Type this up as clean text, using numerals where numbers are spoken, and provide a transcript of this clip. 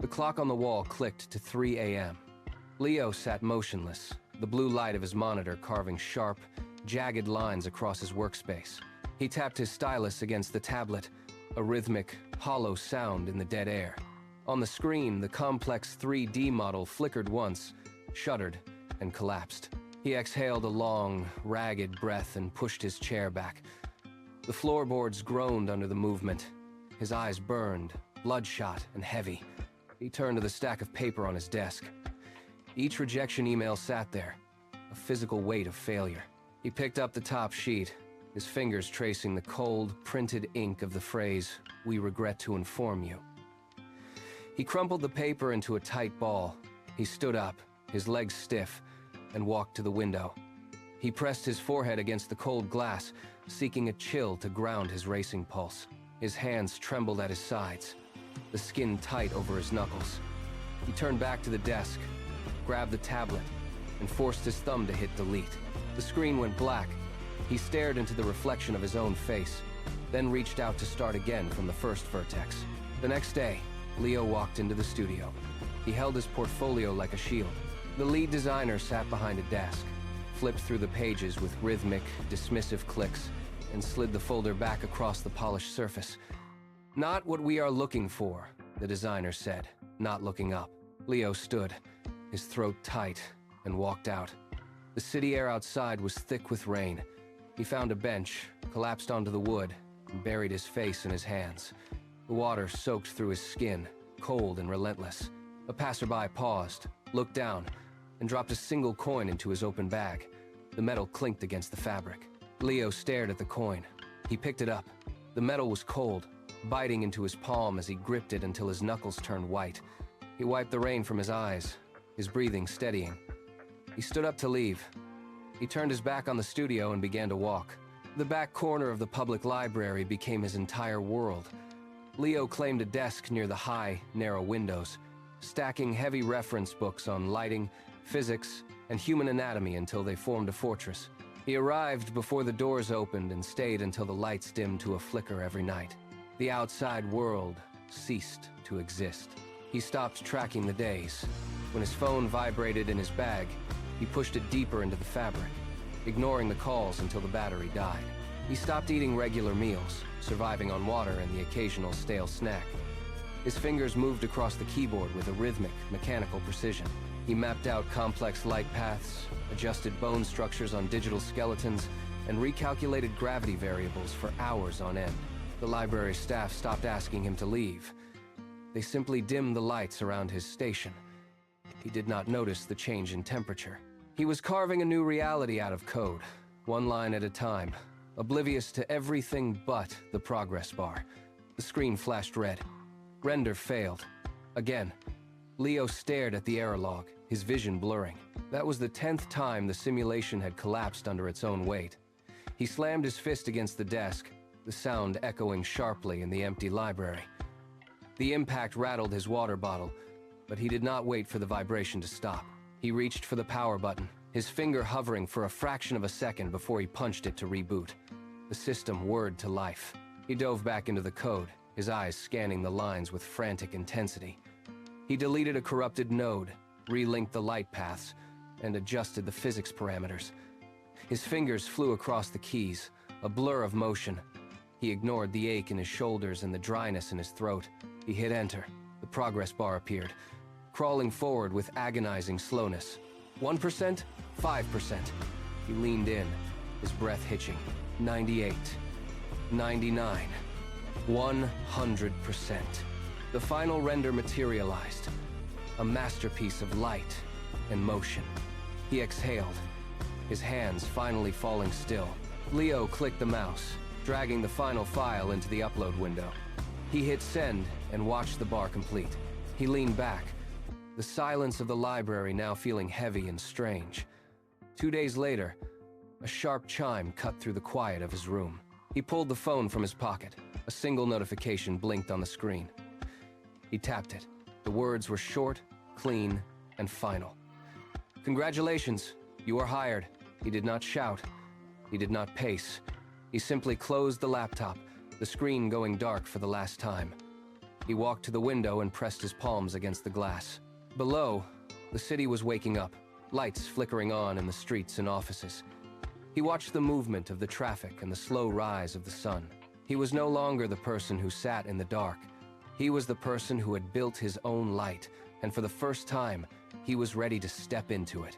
The clock on the wall clicked to 3 a.m. Leo sat motionless, the blue light of his monitor carving sharp, jagged lines across his workspace. He tapped his stylus against the tablet, a rhythmic, hollow sound in the dead air. On the screen, the complex 3D model flickered once, shuddered, and collapsed. He exhaled a long, ragged breath and pushed his chair back. The floorboards groaned under the movement. His eyes burned, bloodshot and heavy. He turned to the stack of paper on his desk. Each rejection email sat there, a physical weight of failure. He picked up the top sheet, his fingers tracing the cold, printed ink of the phrase, "We regret to inform you." He crumpled the paper into a tight ball. He stood up, his legs stiff, and walked to the window. He pressed his forehead against the cold glass, seeking a chill to ground his racing pulse. His hands trembled at his sides, the skin tight over his knuckles. He turned back to the desk, grabbed the tablet, and forced his thumb to hit delete. The screen went black. He stared into the reflection of his own face, then reached out to start again from the first vertex. The next day, Leo walked into the studio. He held his portfolio like a shield. The lead designer sat behind a desk, flipped through the pages with rhythmic, dismissive clicks, and slid the folder back across the polished surface. "Not what we are looking for," the designer said, not looking up. Leo stood, his throat tight, and walked out. The city air outside was thick with rain. He found a bench, collapsed onto the wood, and buried his face in his hands. The water soaked through his skin, cold and relentless. A passerby paused, looked down, and dropped a single coin into his open bag. The metal clinked against the fabric. Leo stared at the coin. He picked it up. The metal was cold, biting into his palm as he gripped it until his knuckles turned white. He wiped the rain from his eyes, his breathing steadying. He stood up to leave. He turned his back on the studio and began to walk. The back corner of the public library became his entire world. Leo claimed a desk near the high, narrow windows, stacking heavy reference books on lighting, physics, and human anatomy until they formed a fortress. He arrived before the doors opened and stayed until the lights dimmed to a flicker every night. The outside world ceased to exist. He stopped tracking the days. When his phone vibrated in his bag, he pushed it deeper into the fabric, ignoring the calls until the battery died. He stopped eating regular meals, surviving on water and the occasional stale snack. His fingers moved across the keyboard with a rhythmic, mechanical precision. He mapped out complex light paths, adjusted bone structures on digital skeletons, and recalculated gravity variables for hours on end. The library staff stopped asking him to leave. They simply dimmed the lights around his station. He did not notice the change in temperature. He was carving a new reality out of code, one line at a time, oblivious to everything but the progress bar. The screen flashed red. Render failed. Again. Leo stared at the error log, his vision blurring. That was the 10th time the simulation had collapsed under its own weight. He slammed his fist against the desk, the sound echoing sharply in the empty library. The impact rattled his water bottle, but he did not wait for the vibration to stop. He reached for the power button, his finger hovering for a fraction of a second before he punched it to reboot. The system whirred to life. He dove back into the code, his eyes scanning the lines with frantic intensity. He deleted a corrupted node, relinked the light paths, and adjusted the physics parameters. His fingers flew across the keys, a blur of motion. He ignored the ache in his shoulders and the dryness in his throat. He hit enter. The progress bar appeared, crawling forward with agonizing slowness. 1%, 5%. He leaned in, his breath hitching. 98, 99, 100%. The final render materialized, a masterpiece of light and motion. He exhaled, his hands finally falling still. Leo clicked the mouse, dragging the final file into the upload window. He hit send and watched the bar complete. He leaned back, the silence of the library now feeling heavy and strange. 2 days later, a sharp chime cut through the quiet of his room. He pulled the phone from his pocket. A single notification blinked on the screen. He tapped it. The words were short, clean, and final. "Congratulations, you are hired." He did not shout. He did not pace. He simply closed the laptop, the screen going dark for the last time. He walked to the window and pressed his palms against the glass. Below, the city was waking up, lights flickering on in the streets and offices. He watched the movement of the traffic and the slow rise of the sun. He was no longer the person who sat in the dark. He was the person who had built his own light, and for the first time, he was ready to step into it.